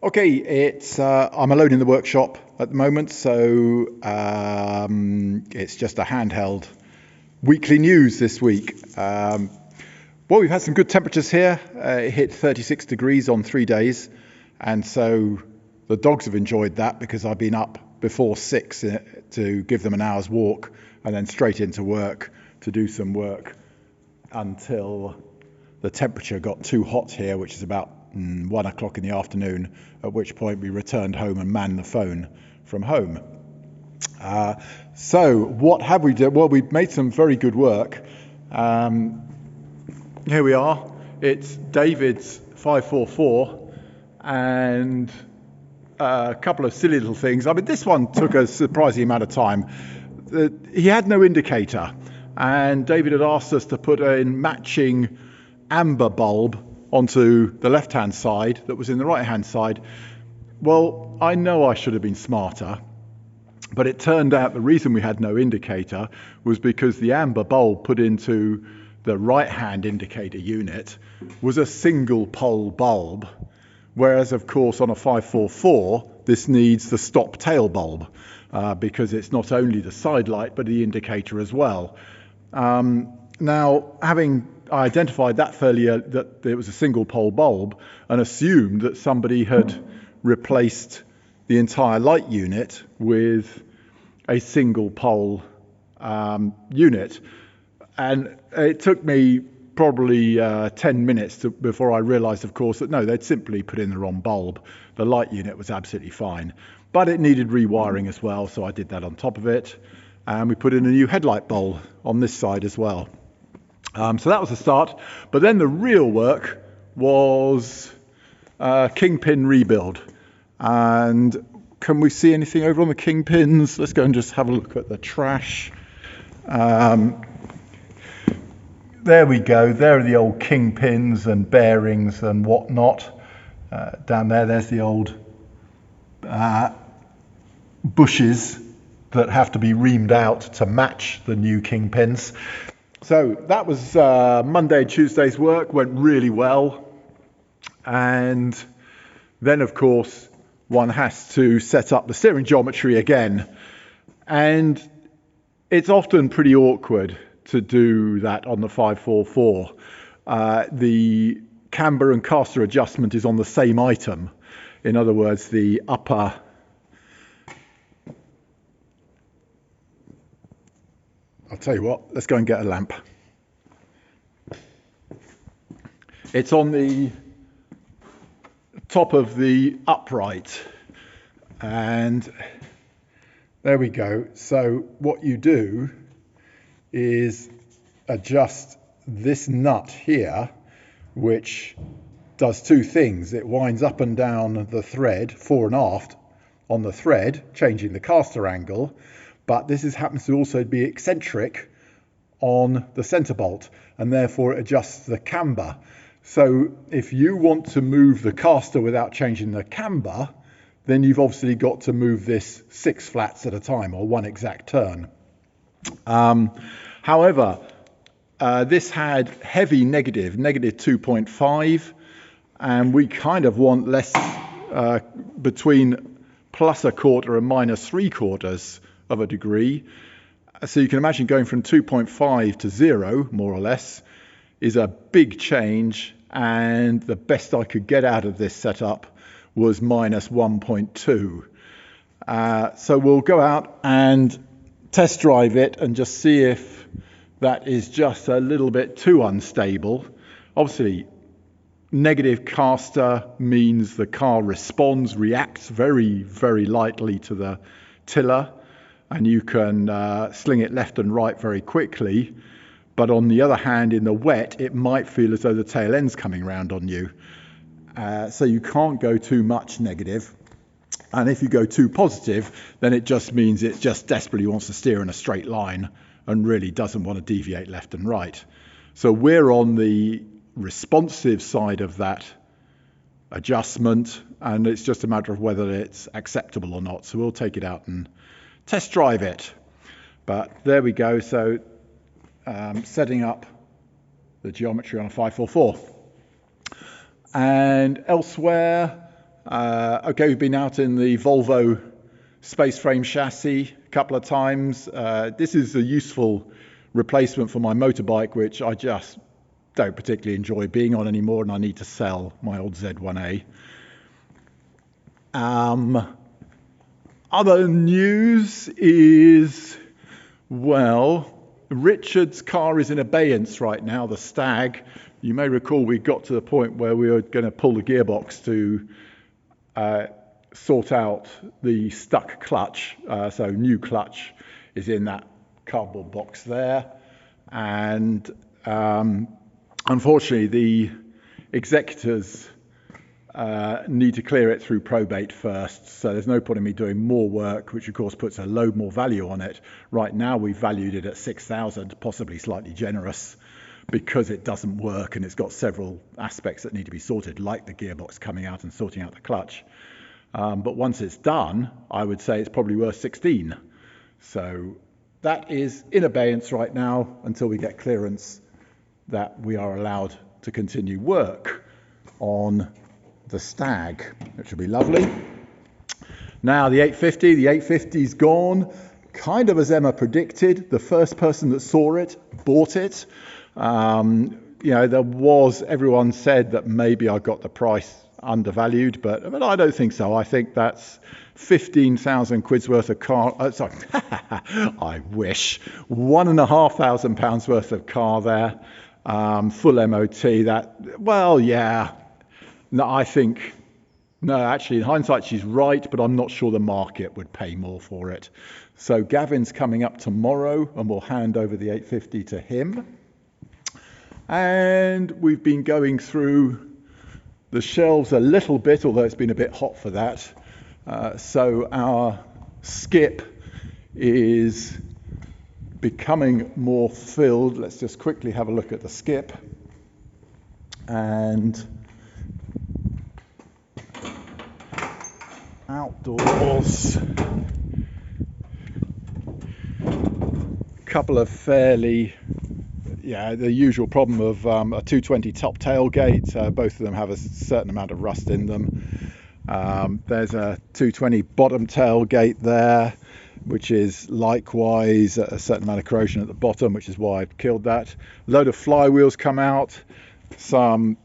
Okay, I'm alone in the workshop at the moment, so it's just a handheld weekly news this week. Well, we've had some good temperatures here. It hit 36 degrees on 3 days, and so the dogs have enjoyed that because I've been up before 6 to give them an hour's walk and then straight into work to do some work until the temperature got too hot here, which is about 1 o'clock in the afternoon, at which point we returned home and manned the phone from home. So what have we done? Well, we've made some very good work. Here we are. It's David's 544 and a couple of silly little things. I mean, this one took a surprising amount of time. He had no indicator, and David had asked us to put a matching amber bulb onto the left-hand side that was in the right-hand side. Well, I know I should have been smarter, but it turned out the reason we had no indicator was because the amber bulb put into the right-hand indicator unit was a single pole bulb, whereas of course on a 544 this needs the stop tail bulb because it's not only the side light but the indicator as well. Now, having identified that failure, that it was a single pole bulb, and assumed that somebody had replaced the entire light unit with a single pole unit. And it took me probably 10 minutes before I realized, of course, that no, they'd simply put in the wrong bulb. The light unit was absolutely fine, but it needed rewiring as well, so I did that on top of it. And we put in a new headlight bulb on this side as well. So that was the start. But then the real work was kingpin rebuild. And can we see anything over on the kingpins? Let's go and just have a look at the trash. There we go. There are the old kingpins and bearings and whatnot. Down there's the old bushes that have to be reamed out to match the new kingpins. So that was Monday and Tuesday's work, went really well. And then, of course, one has to set up the steering geometry again. And it's often pretty awkward to do that on the 544. The camber and caster adjustment is on the same item. In other words, the upper I'll tell you what, let's go and get a lamp. It's on the top of the upright. And there we go. So what you do is adjust this nut here, which does two things. It winds up and down the thread, fore and aft on the thread, changing the caster angle. But this happens to also be eccentric on the center bolt, and therefore it adjusts the camber. So if you want to move the caster without changing the camber, then you've obviously got to move this 6 flats at a time, or one exact turn. However, this had heavy negative 2.5, and we kind of want less between plus a quarter and minus 3/4 of a degree. So you can imagine going from 2.5 to 0, more or less, is a big change, and the best I could get out of this setup was minus 1.2. So we'll go out and test drive it and just see if that is just a little bit too unstable. Obviously, negative caster means the car reacts very, very lightly to the tiller, and you can sling it left and right very quickly. But on the other hand, in the wet, it might feel as though the tail end's coming round on you. So you can't go too much negative. And if you go too positive, then it just means it just desperately wants to steer in a straight line and really doesn't want to deviate left and right. So we're on the responsive side of that adjustment, and it's just a matter of whether it's acceptable or not. So we'll take it out and test drive it. But there we go. So setting up the geometry on a 544. And elsewhere, Okay, we've been out in the Volvo space frame chassis a couple of times. This is a useful replacement for my motorbike, which I just don't particularly enjoy being on anymore, and I need to sell my old Z1A. Other news is, well, Richard's car is in abeyance right now, the Stag. You may recall we got to the point where we were going to pull the gearbox to sort out the stuck clutch. So new clutch is in that cardboard box there. And unfortunately, the executors need to clear it through probate first. So there's no point in me doing more work, which of course puts a load more value on it. Right now, we've valued it at 6,000, possibly slightly generous, because it doesn't work and it's got several aspects that need to be sorted, like the gearbox coming out and sorting out the clutch. But once it's done, I would say it's probably worth 16. So that is in abeyance right now until we get clearance that we are allowed to continue work on the Stag, which will be lovely. Now the 850's gone, kind of as Emma predicted. The first person that saw it bought it. Everyone said that maybe I got the price undervalued, but I don't think so. I think that's 15,000 quid's worth of car. I wish. £1,500 worth of car there. Full MOT. Actually, in hindsight, she's right, but I'm not sure the market would pay more for it. So Gavin's coming up tomorrow, and we'll hand over the 850 to him. And we've been going through the shelves a little bit, although it's been a bit hot for that. So our skip is becoming more filled. Let's just quickly have a look at the skip. And outdoors, couple of the usual problem of a 220 top tailgate. Both of them have a certain amount of rust in them. There's a 220 bottom tailgate there, which is likewise a certain amount of corrosion at the bottom, which is why I've killed that. A load of flywheels come out, some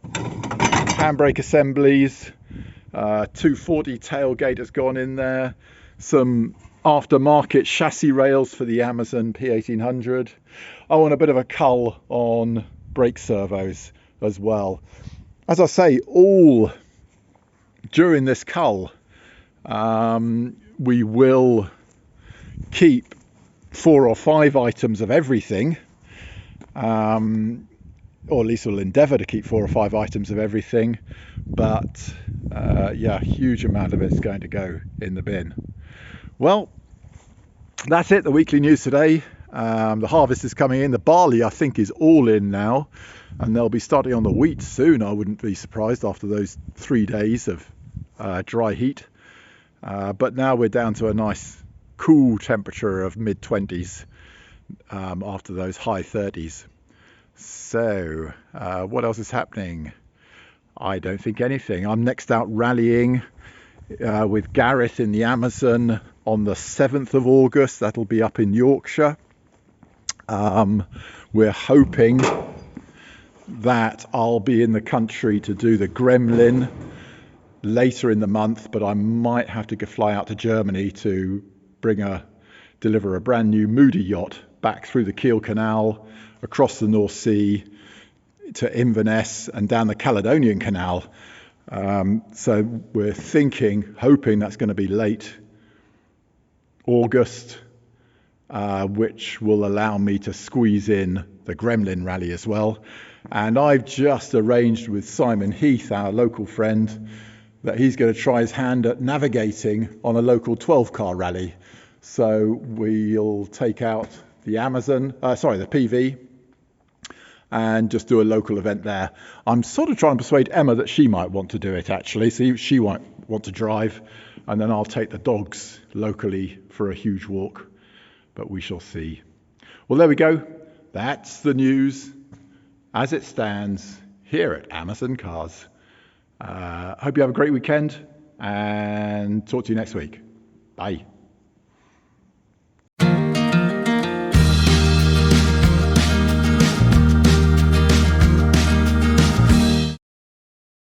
handbrake assemblies, 240 tailgate has gone in there, some aftermarket chassis rails for the Amazon P1800. Oh, and a bit of a cull on brake servos as well. As I say, all during this cull, we will keep 4 or 5 items of everything, or at least we'll endeavour to keep 4 or 5 items of everything, but a huge amount of it's going to go in the bin. Well, that's it, the weekly news today. The harvest is coming in. The barley, I think, is all in now, and they'll be starting on the wheat soon. I wouldn't be surprised after those 3 days of dry heat. But now we're down to a nice cool temperature of mid-20s after those high 30s. So what else is happening? I don't think anything. I'm next out rallying with Gareth in the Amazon on the 7th of August. That'll be up in Yorkshire. We're hoping that I'll be in the country to do the Gremlin later in the month, but I might have to fly out to Germany to deliver a brand new Moody yacht back through the Kiel Canal, across the North Sea to Inverness and down the Caledonian Canal. So we're hoping that's going to be late August, which will allow me to squeeze in the Gremlin rally as well. And I've just arranged with Simon Heath, our local friend, that he's going to try his hand at navigating on a local 12-car rally. So we'll take out the the PV, and just do a local event there. I'm sort of trying to persuade Emma that she might want to do it, actually. So she won't want to drive, and then I'll take the dogs locally for a huge walk. But we shall see. Well, there we go. That's the news as it stands here at Amazon Cars. Hope you have a great weekend and talk to you next week. Bye.